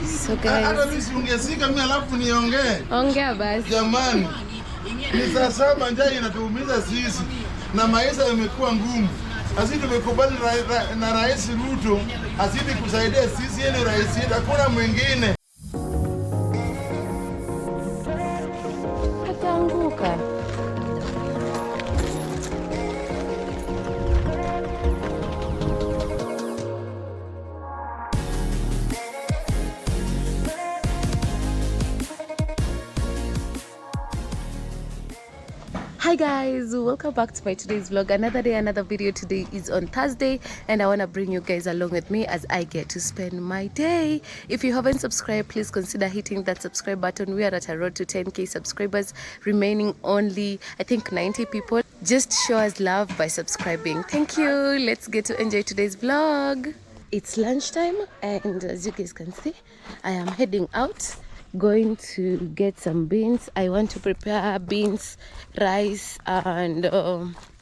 So guys, ongea basi jamani, ni saa saba, njaa inatuumiza sisi na maisha yamekuwa ngumu. Asidi tumekubali na Rais Ruto asidi kusaidia sisi, yeye rais, hakuna mwingine. Ataanguka. Hi guys, welcome back to my today's vlog. Another day, another video. Today is on Thursday and I want to bring you guys along with me as I get to spend my day. If you haven't subscribed, please consider hitting that subscribe button. We are at a road to 10k subscribers, remaining only I think 90 people. Just show us love by subscribing. Thank you. Let's get to enjoy today's vlog. It's lunchtime and as you guys can see, I am heading out, going to get some beans. I want to prepare beans, rice and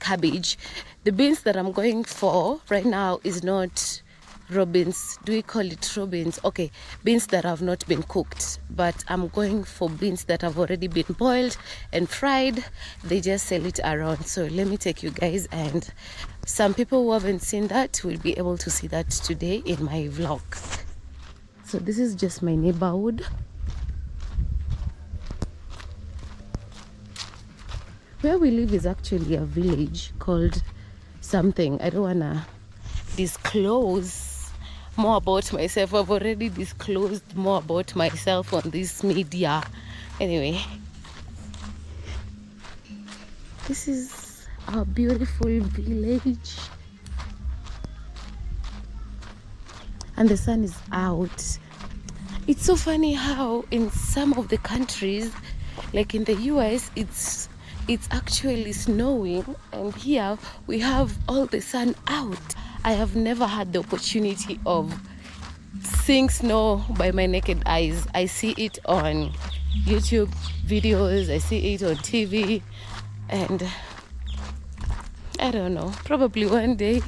cabbage. The beans that I'm going for right now is not raw beans. Do we call it raw beans? Okay, beans that have not been cooked, but I'm going for beans that have already been boiled and fried. They just sell it around, so let me take you guys, and some people who haven't seen that will be able to see that today in my vlog. So this is just my neighborhood. Where we live is actually a village called something. I don't wanna disclose more about myself. I've already disclosed more about myself on this media. Anyway, this is our beautiful village. And the sun is out. It's so funny how in some of the countries, like in the US, it's actually snowing, and here we have all the sun out. I have never had the opportunity of seeing snow by my naked eyes. I see it on YouTube videos, I see it on TV, and I don't know, probably one day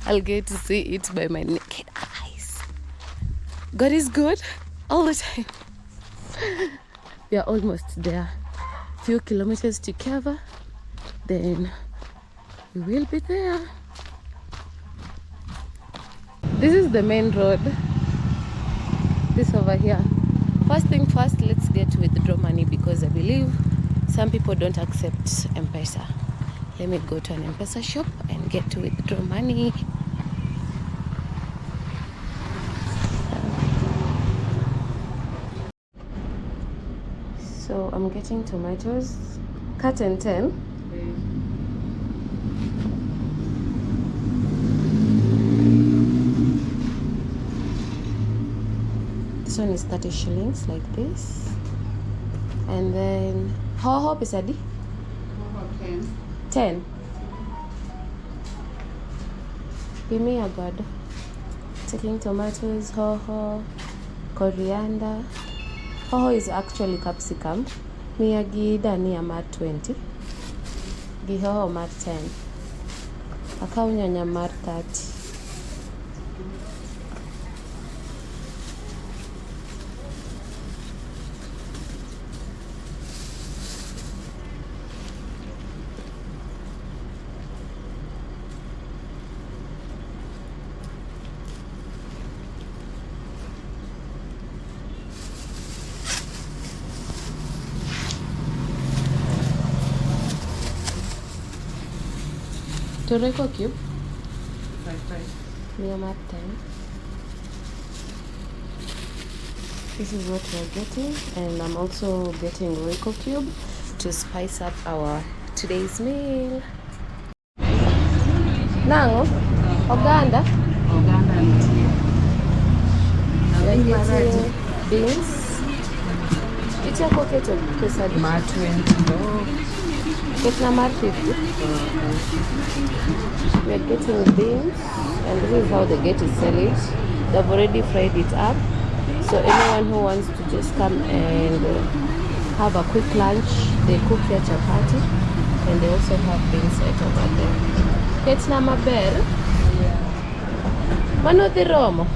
I'll get to see it by my naked eyes. God is good all the time. We are almost there. Few kilometers to cover, then we will be there. This is the main road, this over here. First thing first, let's get to withdraw money because I believe some people don't accept M-Pesa. Let me go to an M-Pesa shop and get to withdraw money. So I'm getting tomatoes, cut in 10. This one is 30 shillings, like this. And then hoho pesadi? 10. 10. Give me a god. Taking tomatoes, hoho, coriander. Hoho is actually capsicum. Miyagi dania mat 20. Gihoho mat 10. Akau nyanya mat 30. Royco cube? 5. Mia mat 10. This is what we're getting, and I'm also getting Royco cube to spice up our today's meal. Nango? Uganda? Uganda and tea. We're getting beans. It's a pocket of pesadi. Mat 20. Get number 50. We're getting beans, and this is how they get to sell it. They've already fried it up, so anyone who wants to just come and have a quick lunch, they cook their chapati, and they also have beans right over there. Get number bear. Mano the romo.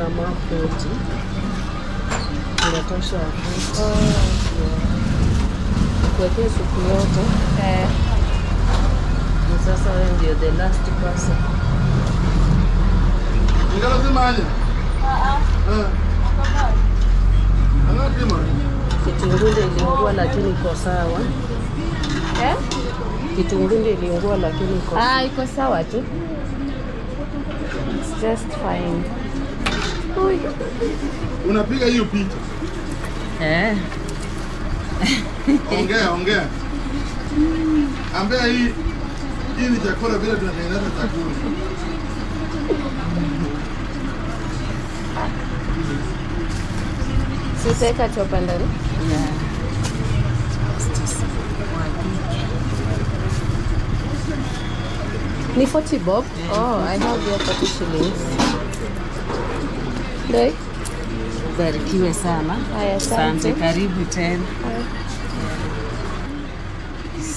na mafuti. Inatosha mafuti. Kuwekea supu yote. Sasa wewe ndio the last person. Ingala zimanya. Anapima. Kitunguu iliungua lakini iko sawa. Kitunguu iliungua lakini iko sawa. Iko sawa tu. It's just fine. Ui. Unapiga hiyo picha. Ongea. Ambia hii ni chakula vile tunatengeneza chakula. Sitaweka chopa ndani. Ni 40 bob. Oh, I have your 40 shillings. Doi. Barikiwe sana. Haya, Asante, karibu tena.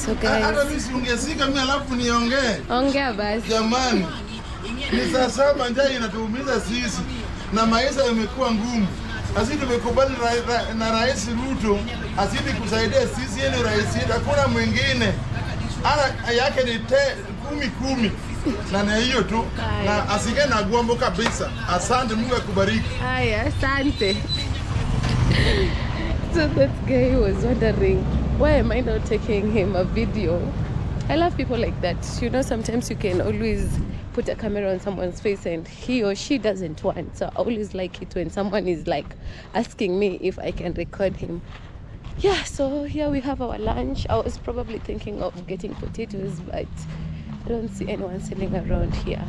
So guys, hata mimi siungesika mimi alafu niongee. Ongea basi. Jamani. Ni saa 7 njaa inatuumiza sisi na maisha yamekuwa ngumu. Sisi tumekubali na Rais Ruto azidi kusaidia sisi, yeye rais, hakuna mwingine. Ana yake ni 10 na hiyo tu. Na asige na guambo kabisa. Asante, Mungu akubariki. Haya, asante. So that guy was wondering, why am I not taking him a video? I love people like that. You know, sometimes you can always put a camera on someone's face and he or she doesn't want. So I always like it when someone is like asking me if I can record him. Yeah, so here we have our lunch. I was probably thinking of getting potatoes, but I don't see anyone selling around here.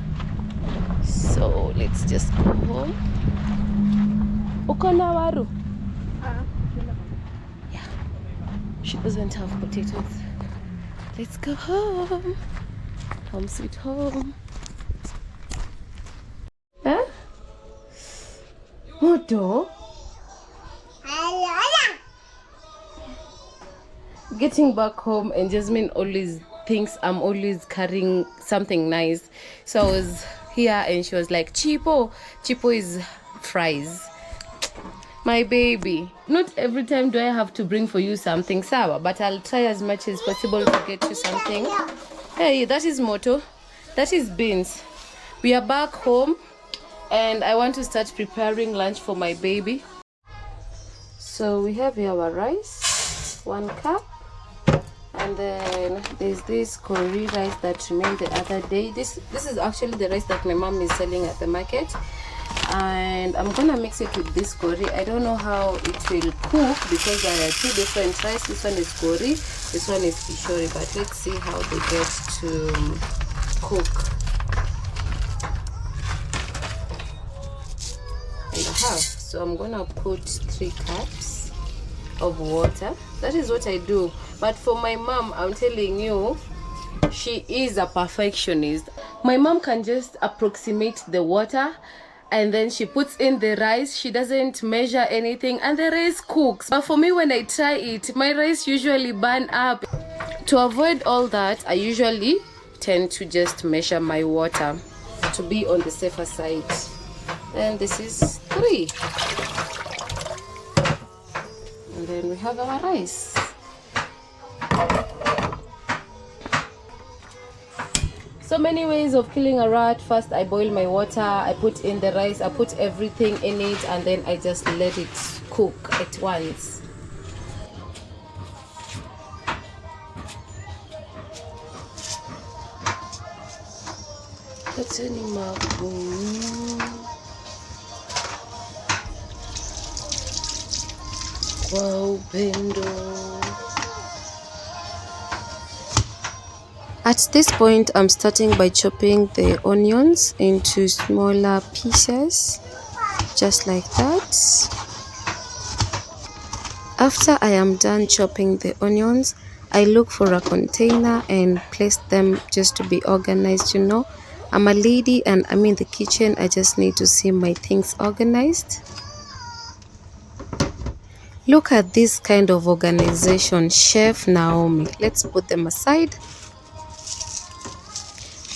So let's just go home. Uko na waru? Yeah, she doesn't have potatoes. Let's go home. Home sweet home. Huh? Moto? Getting back home, and Jasmine always thinks I'm always carrying something nice. So I was here and she was like, Chipo. Chipo is fries. My baby. Not every time do I have to bring for you something sour, but I'll try as much as possible to get you something. Hey, that is Moto. That is beans. We are back home and I want to start preparing lunch for my baby. So we have here our rice, 1 cup. And then there's this curry rice that remained the other day. This is actually the rice that my mom is selling at the market. And I'm gonna mix it with this curry. I don't know how it will cook because there are 2 different rice. This one is curry, this one is kishori, but let's see how they get to cook. And I have, so I'm gonna put 3 cups of water. That is what I do. But for my mom, I'm telling you, she is a perfectionist. My mom can just approximate the water and then she puts in the rice. She doesn't measure anything and the rice cooks. But for me, when I try it, my rice usually burn up. To avoid all that, I usually tend to just measure my water to be on the safer side. And this is 3. And then we have our rice. So many ways of killing a rat. First, I boil my water, I put in the rice, I put everything in it, and then I just let it cook at once. That's any wow, Bendo. At this point, I'm starting by chopping the onions into smaller pieces, just like that. After I am done chopping the onions, I look for a container and place them just to be organized. You know, I'm a lady and I'm in the kitchen. I just need to see my things organized. Look at this kind of organization, Chef Naomi. Let's put them aside.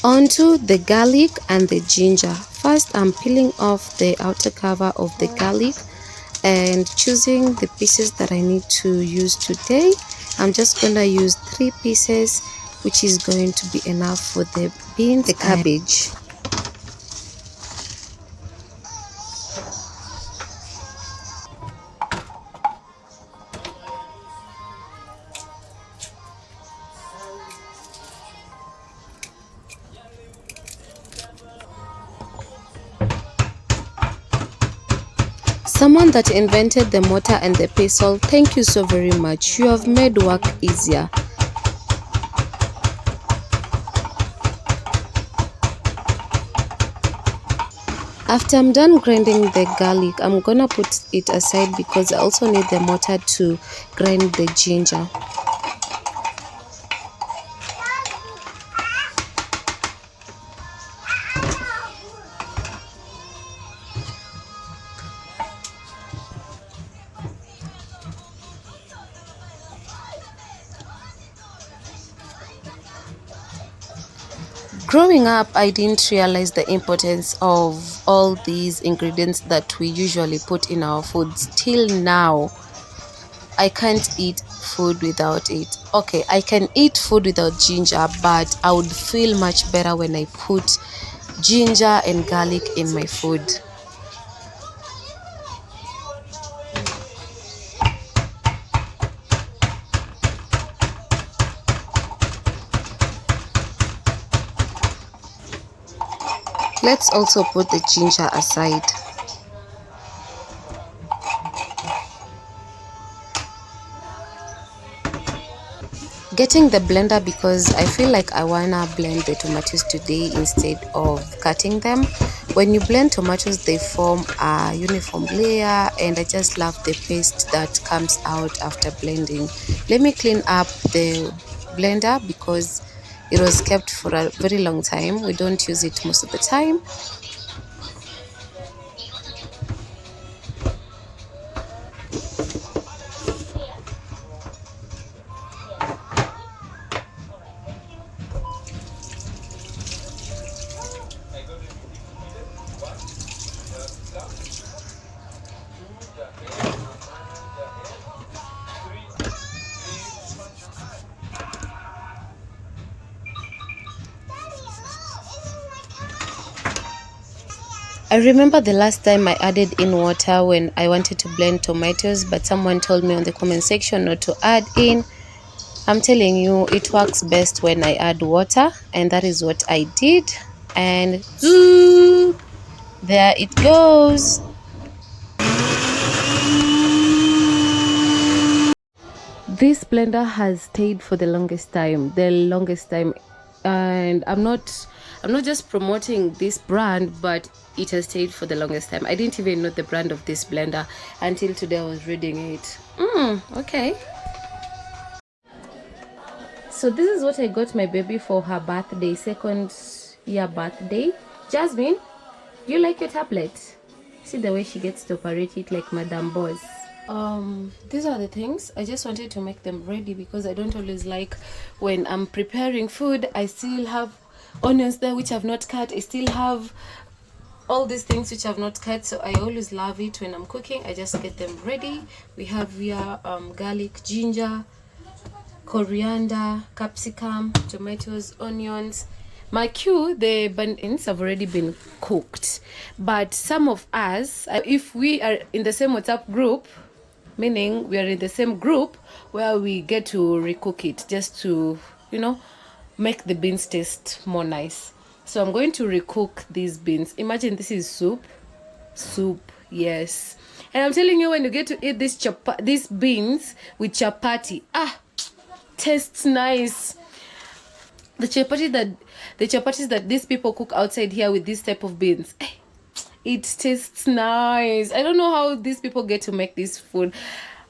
Onto the garlic and the ginger. first I'm peeling off the outer cover of the garlic and choosing the pieces that I need to use today. I'm just gonna use 3 pieces, which is going to be enough for the beans, the cabbage. Someone that invented the mortar and the pestle, thank you so very much. You have made work easier. After I'm done grinding the garlic, I'm gonna put it aside because I also need the mortar to grind the ginger. Growing up, I didn't realize the importance of all these ingredients that we usually put in our foods. Till now, I can't eat food without it. Okay, I can eat food without ginger, but I would feel much better when I put ginger and garlic in my food. Let's also put the ginger aside. Getting the blender because I feel like I wanna blend the tomatoes today instead of cutting them. When you blend tomatoes, they form a uniform layer, and I just love the paste that comes out after blending. Let me clean up the blender because it was kept for a very long time. We don't use it most of the time. I remember the last time I added in water when I wanted to blend tomatoes, but someone told me on the comment section not to add in. I'm telling you, it works best when I add water, and that is what I did. And zoo, there it goes. This blender has stayed for the longest time, and I'm not just promoting this brand, but it has stayed for the longest time. I didn't even know the brand of this blender until today I was reading it. Okay. So this is what I got my baby for her birthday, second year birthday. Jasmine, do you like your tablet? See the way she gets to operate it like Madam Boss. These are the things. I just wanted to make them ready because I don't always like when I'm preparing food, I still have onions there which I've not cut. I still have all these things which I've not cut, so I always love it when I'm cooking. I just get them ready. We have here garlic, ginger, coriander, capsicum, tomatoes, onions. My the beans have already been cooked, but some of us, if we are in the same WhatsApp group, meaning we are in the same group where we get to recook it just to, make the beans taste more nice. So I'm going to recook these beans. Imagine this is soup, yes. And I'm telling you, when you get to eat these beans with chapati, tastes nice. The chapatis that these people cook outside here with this type of beans, it tastes nice. I don't know how these people get to make this food.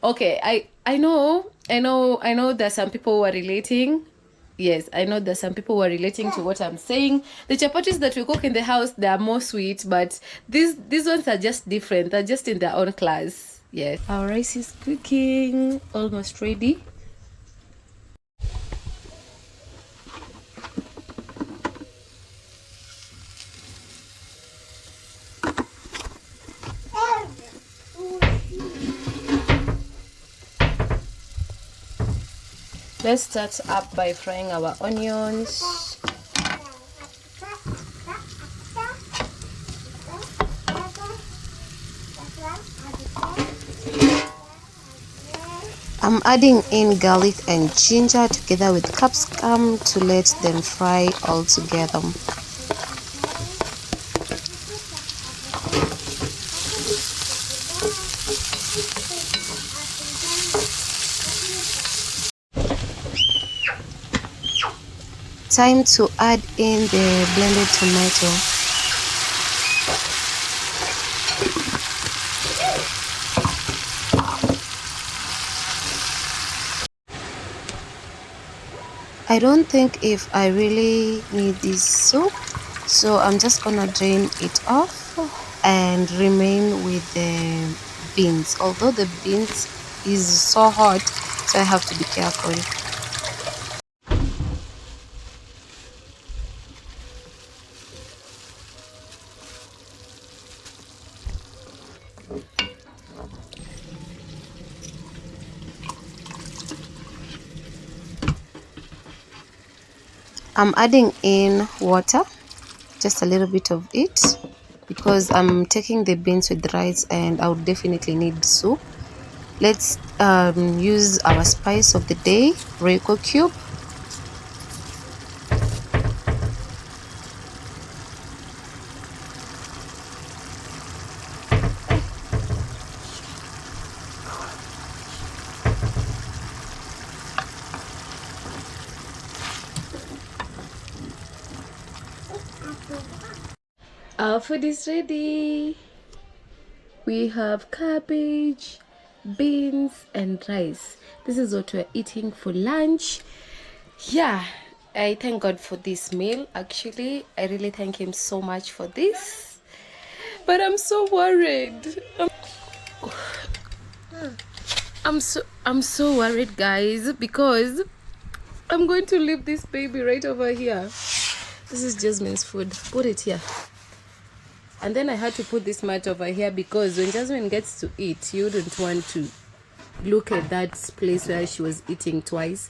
Okay, I know there's some people who are relating. Yes, I know there's some people who are relating to what I'm saying. The chapatis that we cook in the house, they are more sweet, but these ones are just different. They're just in their own class. Yes. Our rice is cooking, almost ready. Let's start up by frying our onions. I'm adding in garlic and ginger together with capsicum to let them fry all together. Time to add in the blended tomato. I don't think if I really need this soup, so I'm just gonna drain it off and remain with the beans. Although the beans is so hot, so I have to be careful. I'm adding in water, just a little bit of it, because I'm taking the beans with rice and I would definitely need soup. Let's use our spice of the day, Royco cube. Our food is ready. We have cabbage, beans and rice. This is what we're eating for lunch. Yeah, I thank God for this meal. Actually, I really thank him so much for this, but I'm so worried. I'm so worried, guys, because I'm going to leave this baby right over here. This is Jasmine's food. Put it here. And then I had to put this mat over here because when Jasmine gets to eat, you wouldn't want to look at that place where she was eating twice.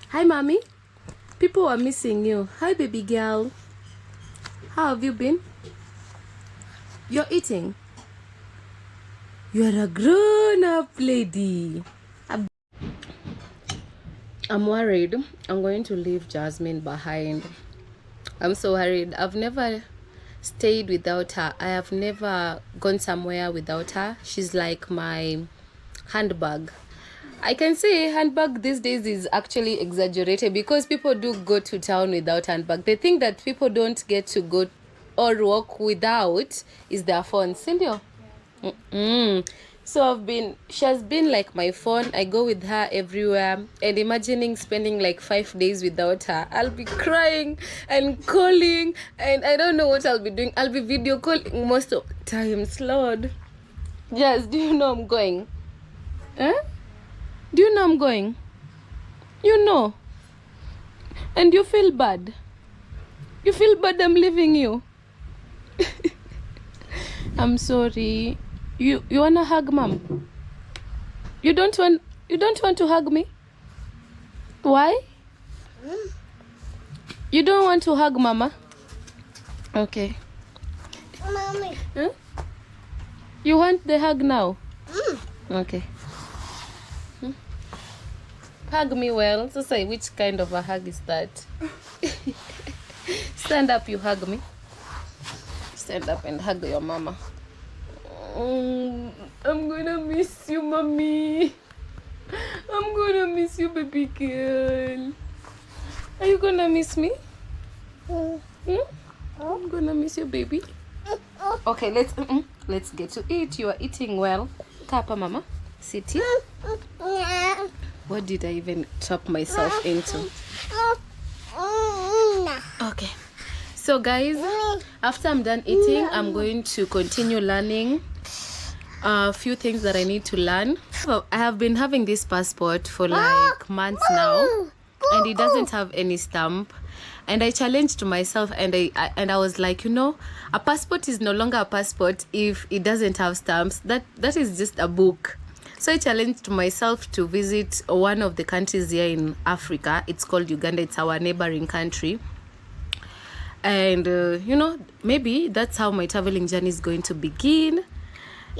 Hi, mommy. People are missing you. Hi, baby girl. How have you been? You're eating. You're a grown-up lady. I'm worried. I'm going to leave Jasmine behind. I'm so worried. I've never stayed without her. I have never gone somewhere without her. She's like my handbag. I can say handbag these days is actually exaggerated because people do go to town without handbag. They think that people don't get to go or walk without is their phone. Cindy? So she has been like my phone. I go with her everywhere, and imagining spending like 5 days without her, I'll be crying and calling, and I don't know what I'll be doing. I'll be video calling most of the times. Lord, yes, do you know I'm going? Huh? Do you know I'm going? You know, and you feel bad. You feel bad I'm leaving you. I'm sorry. You wanna hug mom? You don't want to hug me? Why? You don't want to hug mama? Okay. Mommy. Huh? You want the hug now? Okay. Hug me well. So say, which kind of a hug is that? Stand up, you hug me. Stand up and hug your mama. I'm gonna miss you, mommy. I'm gonna miss you, baby girl. Are you gonna miss me? I'm gonna miss you, baby. Okay, let's get to eat. You are eating well. Kappa, mama. Sit here. What did I even trap myself into? Okay. So guys, after I'm done eating, I'm going to continue learning a few things that I need to learn. So I have been having this passport for like months now, and it doesn't have any stamp. And I challenged myself, and I was like, you know, a passport is no longer a passport if it doesn't have stamps. That is just a book. So I challenged myself to visit one of the countries here in Africa. It's called Uganda. It's our neighboring country. And you know, maybe that's how my traveling journey is going to begin.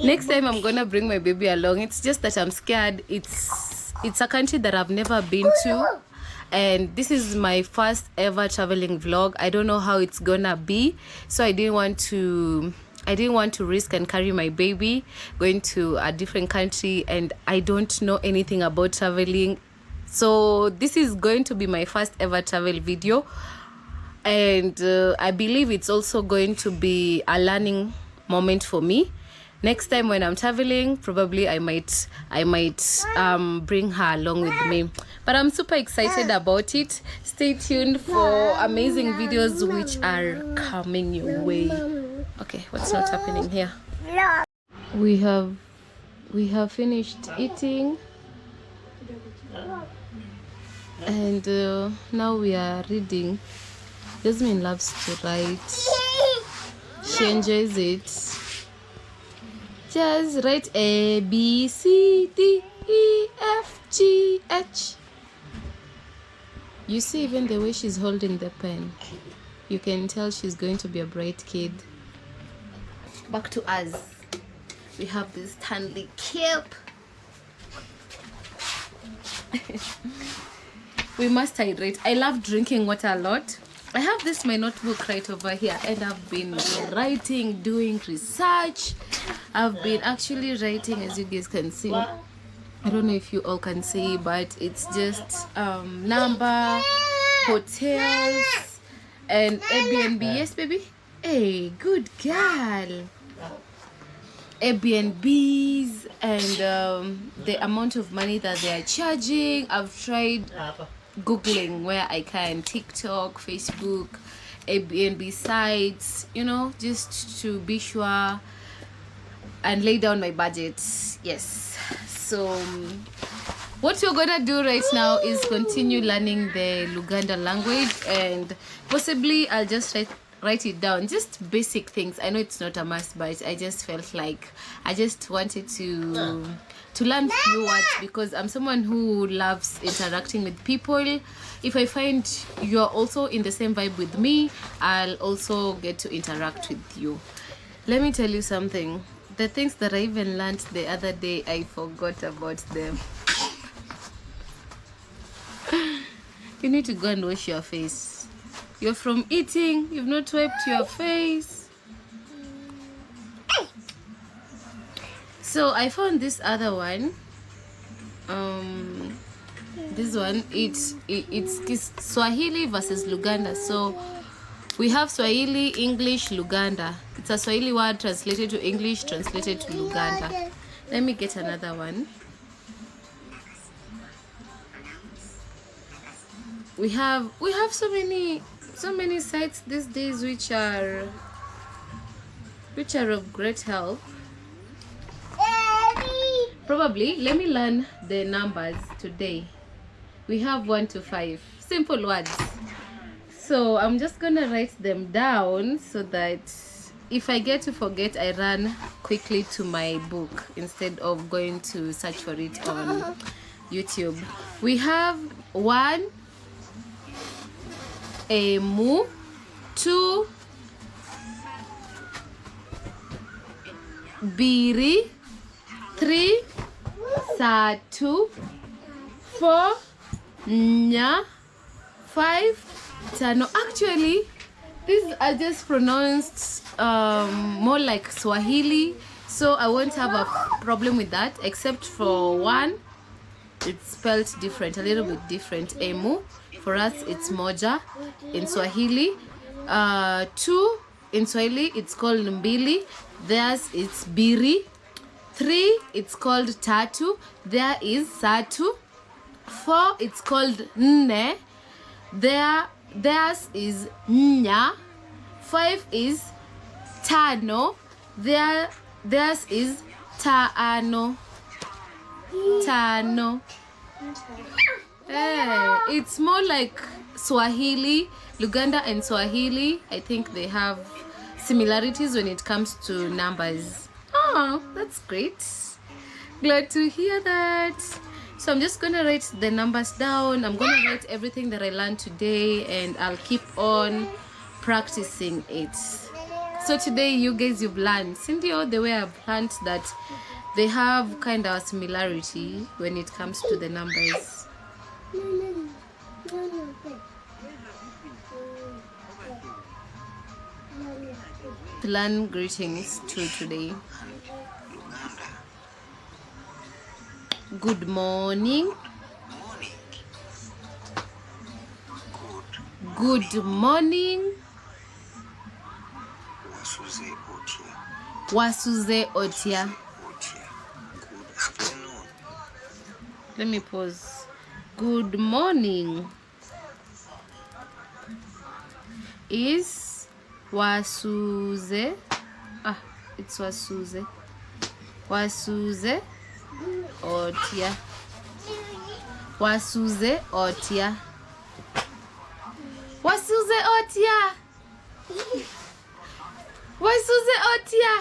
Next time I'm gonna bring my baby along. It's just that I'm scared. It's a country that I've never been to, and this is my first ever traveling vlog. I don't know how it's gonna be, so I didn't want to risk and carry my baby going to a different country, and I don't know anything about traveling. So this is going to be my first ever travel video, and I believe it's also going to be a learning moment for me. Next time when I'm traveling, probably I might bring her along with me. But I'm super excited about it. Stay tuned for amazing videos which are coming your way. Okay, what's not happening here? We have finished eating, and now we are reading. Jasmine loves to write. She enjoys it. Just write A, B, C, D, E, F, G, H. You see, even the way she's holding the pen, you can tell she's going to be a bright kid. Back to us. We have this Stanley cape. We must hydrate. I love drinking water a lot. I have this my notebook right over here, and I've been writing, doing research. I've been actually writing, as you guys can see. I don't know if you all can see, but it's just number, hotels, and Airbnb. Yes, baby? Hey, good girl. Airbnbs and the amount of money that they are charging. I've tried Googling where I can, TikTok, Facebook, Airbnb sites, you know, just to be sure and lay down my budget. Yes. So what you're gonna do right now is continue learning the Luganda language, and possibly I'll just write it down, just basic things. I know it's not a must, but I just felt like I just wanted to learn few words, because I'm someone who loves interacting with people. If I find you're also in the same vibe with me, I'll also get to interact with you. Let me tell you something. The things that I even learned the other day, I forgot about them. You need to go and wash your face. You're from eating, you've not wiped your face. So I found this other one. This one, it's Swahili versus Luganda. So we have Swahili, English, Luganda. It's a Swahili word translated to English, translated to Luganda. Let me get another one. We have so many sites these days which are of great help. Probably let me learn the numbers today. We have 1 to 5 simple words, so I'm just gonna write them down so that if I get to forget, I run quickly to my book instead of going to search for it on YouTube. We have 1, emu, 2, biri, 3, satu, 4, nya, 5, tano. Actually, these are just pronounced more like Swahili, so I won't have a problem with that, except for 1, it's spelled different, a little bit different. Emu, for us it's moja in Swahili. 2 in Swahili it's called mbili, theirs it's biri. 3 it's called tatu, there is satu. 4 it's called nne, theirs is nya. 5 is tano, theirs is taano. Tano. Hey, it's more like Swahili. Luganda and Swahili, I think they have similarities when it comes to numbers. Oh, that's great. Glad to hear that. So I'm just gonna write the numbers down. I'm gonna write everything that I learned today, and I'll keep on practicing it. So today, you guys, you've learned, Cindy, the way I've learned that they have kind of similarity when it comes to the numbers. Learn greetings too today. Good morning. Good morning. Wasuze otia. Let me pause. Good morning is wasuze. It's wasuze. Wasuze otia. Wasuze otia. Wasuze otia. Wasuze otia.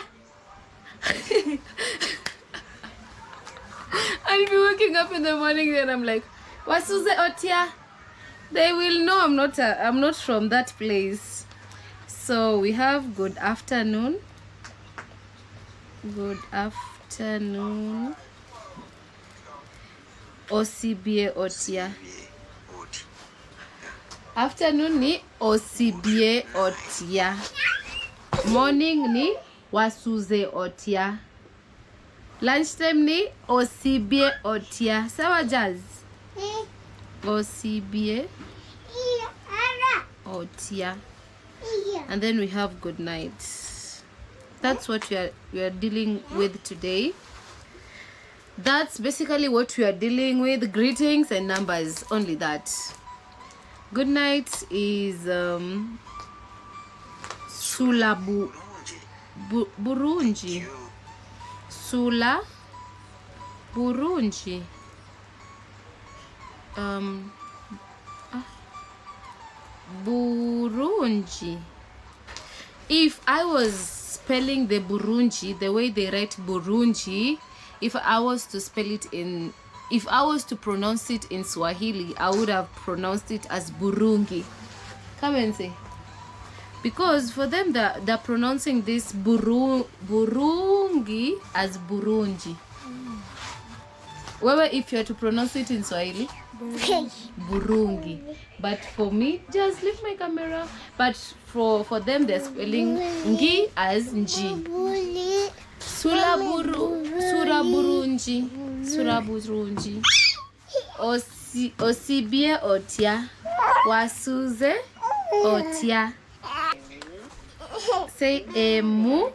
I'll be waking up in the morning, then I'm like, Wasuze otia. They will know I'm not from that place. So we have good afternoon. Good afternoon. Osibie otia. Afternoon ni osibie otia. Morning ni wasuze otia. Lunchtime ni osibie otia. Sawa Jazz? Osibie otia. And then we have good night. That's what we are dealing with today. That's basically what we are dealing with. Greetings and numbers, only that. Good night is Sula Burunji. Sula Burunji. Burunji. If I was spelling the Burunji the way they write Burunji, if I was to pronounce it in Swahili, I would have pronounced it as Burungi. Come and say. Because for them, they're pronouncing this Burungi as Burunji. Whether if you are to pronounce it in Swahili, Burungi. But for me, just leave my camera. But for them, they're spelling Ngi as Nji. Sura Burunji. Sura Burunji. Osibie otia. Wasuze otia. Say emu.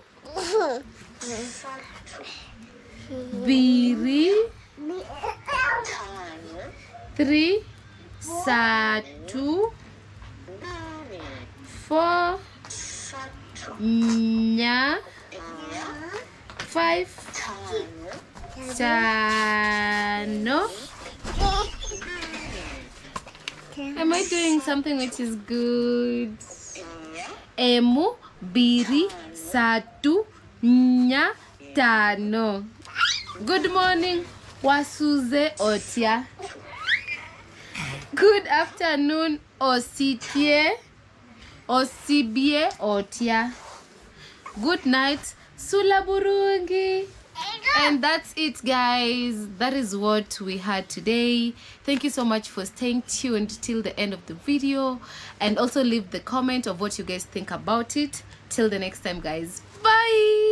Biri. 3 satu 4 nya 5 tano. Am I doing something which is good? Emu biri satu nya tano. Good morning. Wasuze otia. Good afternoon, osibie otia. Good night, Sula Burungi. And that's it, guys. That is what we had today. Thank you so much for staying tuned till the end of the video, and also leave the comment of what you guys think about it. Till the next time, guys. Bye.